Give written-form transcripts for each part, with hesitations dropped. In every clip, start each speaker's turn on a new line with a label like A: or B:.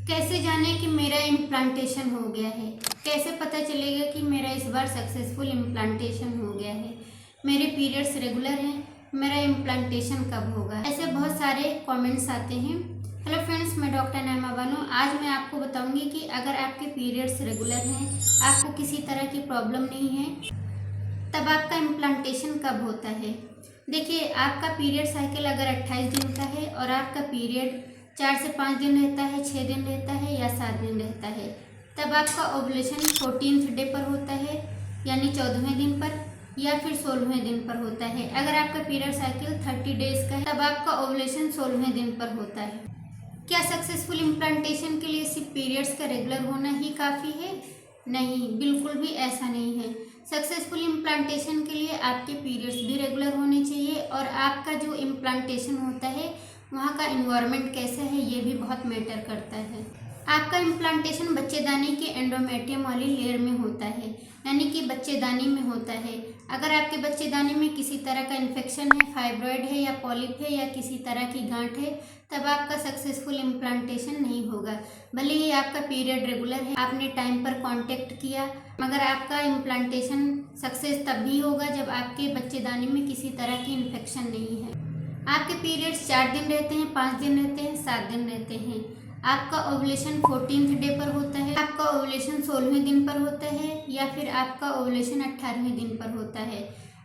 A: कैसे जाने कि मेरा इम्प्लांटेशन हो गया है? कैसे पता चलेगा कि मेरा इस बार सक्सेसफुल इम्प्लांटेशन हो गया है? मेरे पीरियड्स रेगुलर हैं, मेरा इम्प्लांटेशन कब होगा? ऐसे बहुत सारे कमेंट्स आते हैं। हेलो फ्रेंड्स, मैं डॉक्टर नैमा बानो। आज मैं आपको बताऊंगी कि अगर आपके पीरियड्स रेगुलर हैं, आपको किसी तरह की प्रॉब्लम नहीं है, तब आपका इम्प्लांटेशन कब होता है। देखिए, आपका पीरियड साइकिल अगर 28 दिन का है और आपका पीरियड 4 से 5 दिन रहता है, 6 दिन रहता है या 7 दिन रहता है, तब आपका ओवुलेशन 14th डे पर होता है, यानी 14वें दिन पर, या फिर 16वें दिन पर होता है। अगर आपका पीरियड साइकिल 30 डेज का है, तब आपका ओवुलेशन 16वें दिन पर होता है। क्या सक्सेसफुल इम्प्लांटेशन के लिए सिर्फ पीरियड्स का रेगुलर होना ही काफ़ी है? नहीं, बिल्कुल भी ऐसा नहीं है। सक्सेसफुल इम्प्लांटेशन के लिए आपके पीरियड्स भी रेगुलर होने चाहिए और आपका जो इम्प्लांटेशन होता है वहाँ का इन्वायरमेंट कैसा है ये भी बहुत मैटर करता है। आपका इम्प्लांटेशन बच्चेदानी के एंडोमेट्रियम वाली लेयर में होता है, यानी कि बच्चेदानी में होता है। अगर आपके बच्चेदानी में किसी तरह का इन्फेक्शन है, फाइब्रॉयड है या पॉलिप है या किसी तरह की गांठ है, तब आपका सक्सेसफुल इम्प्लांटेशन नहीं होगा। भले ही आपका पीरियड रेगुलर है, आपने टाइम पर कांटेक्ट किया, मगर आपका इम्प्लांटेशन सक्सेस तब भी होगा जब आपके बच्चेदानी में किसी तरह की इन्फेक्शन नहीं है। आपके पीरियड्स 4 दिन रहते हैं, 5 दिन रहते हैं, 7 दिन रहते हैं। आपका ओवुलेशन 14th डे पर होता है, आपका ओवुलेशन 16वें दिन पर होता है, या फिर आपका ओवुलेशन 18वें दिन पर होता है।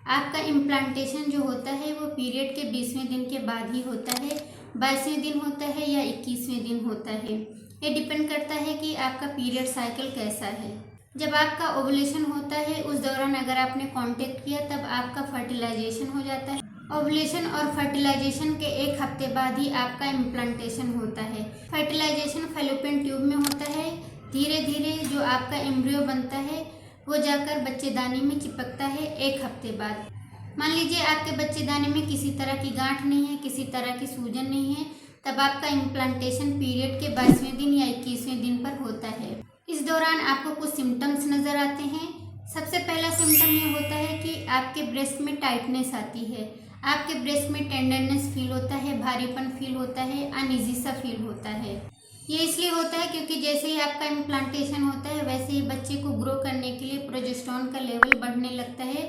A: आपका इम्प्लांटेशन जो होता है वो पीरियड के 20वें दिन के बाद ही होता है, 22वें दिन होता है या 21वें दिन होता है। ये डिपेंड करता है कि आपका पीरियड साइकिल कैसा है। जब आपका ओवुलेशन होता है उस दौरान अगर आपने कांटेक्ट किया, तब आपका फर्टिलाइजेशन हो जाता है। ओवुलेशन और फर्टिलाइजेशन के 1 हफ्ते बाद ही आपका इम्प्लांटेशन होता है। फर्टिलाइजेशन फैलोपियन ट्यूब में होता है। धीरे धीरे जो आपका एम्ब्रियो बनता है वो जाकर बच्चेदानी में चिपकता है 1 हफ्ते बाद। मान लीजिए आपके बच्चेदानी में किसी तरह की गांठ नहीं है, किसी तरह की सूजन नहीं है, तब आपका इम्प्लांटेशन पीरियड के 22वें दिन या 21वें दिन पर होता है। इस दौरान आपको कुछ सिम्टम्स नज़र आते हैं। सबसे पहला सिम्टम ये होता है कि आपके ब्रेस्ट में टाइटनेस आती है, आपके ब्रेस्ट में टेंडरनेस फील होता है, भारीपन फील होता है, अनईजी सा फील होता है। ये इसलिए होता है क्योंकि जैसे ही आपका इम्प्लांटेशन होता है वैसे ही बच्चे को ग्रो करने के लिए प्रोजेस्टेरोन का लेवल बढ़ने लगता है।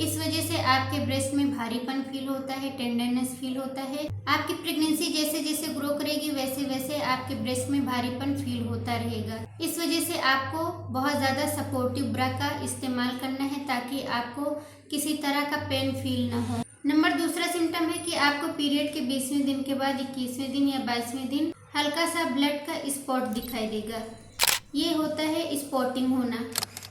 A: इस वजह से आपके ब्रेस्ट में भारीपन फील होता है, टेंडरनेस फील होता है। आपकी प्रेगनेंसी जैसे जैसे ग्रो करेगी वैसे वैसे आपके ब्रेस्ट में भारीपन फील होता रहेगा। इस वजह से आपको बहुत ज़्यादा सपोर्टिव ब्रा का इस्तेमाल करना है ताकि आपको किसी तरह का पेन फील ना हो। नंबर दूसरा सिम्टम है कि आपको पीरियड के 20वें दिन के बाद 21वें दिन या 22वें दिन हल्का सा ब्लड का स्पॉट दिखाई देगा। ये होता है स्पॉटिंग होना,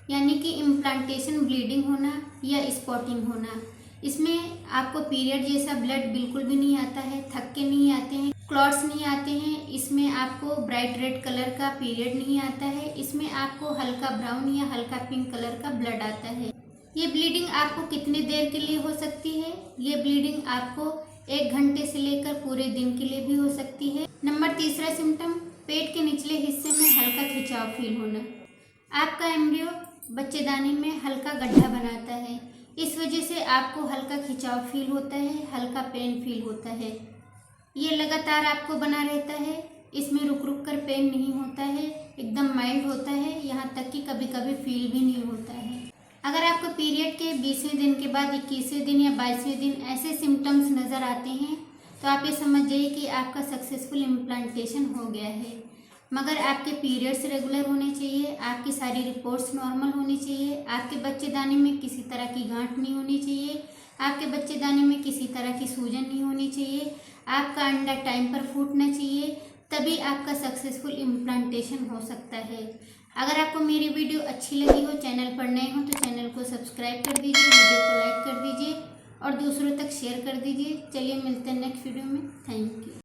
A: यानी कि इम्प्लांटेशन ब्लीडिंग होना या स्पॉटिंग होना। इसमें आपको पीरियड जैसा ब्लड बिल्कुल भी नहीं आता है, थक्के नहीं आते हैं, क्लॉट्स नहीं आते हैं। इसमें आपको ब्राइट रेड कलर का पीरियड नहीं आता है। इसमें आपको हल्का ब्राउन या हल्का पिंक कलर का ब्लड आता है। ये ब्लीडिंग आपको कितनी देर के लिए हो सकती है? ये ब्लीडिंग आपको 1 घंटे से लेकर पूरे दिन के लिए भी हो सकती है। नंबर तीसरा सिम्टम, पेट के निचले हिस्से में हल्का खिंचाव फील होना। आपका एम्ब्रियो बच्चेदानी में हल्का गड्ढा बनाता है, इस वजह से आपको हल्का खिंचाव फील होता है, हल्का पेन फील होता है। ये लगातार आपको बना रहता है, इसमें रुक रुक कर पेन नहीं होता है, एकदम माइल्ड होता है, यहाँ तक कि कभी कभी फील भी नहीं होता है। अगर आपको पीरियड के 20वें दिन के बाद 21वें दिन या 22वें दिन ऐसे सिम्टम्स नज़र आते हैं तो आप ये समझ जाइए कि आपका सक्सेसफुल इम्प्लांटेशन हो गया है। मगर आपके पीरियड्स रेगुलर होने चाहिए, आपकी सारी रिपोर्ट्स नॉर्मल होनी चाहिए, आपके बच्चेदानी में किसी तरह की गांठ नहीं होनी चाहिए, आपके बच्चेदानी में किसी तरह की सूजन नहीं होनी चाहिए, आपका अंडा टाइम पर फूटना चाहिए, तभी आपका सक्सेसफुल इम्प्लांटेशन हो सकता है। अगर आपको मेरी वीडियो अच्छी लगी हो, चैनल पर नए हो तो चैनल को सब्सक्राइब कर दीजिए, वीडियो को लाइक कर दीजिए और दूसरों तक शेयर कर दीजिए। चलिए मिलते हैं नेक्स्ट वीडियो में। Thank you.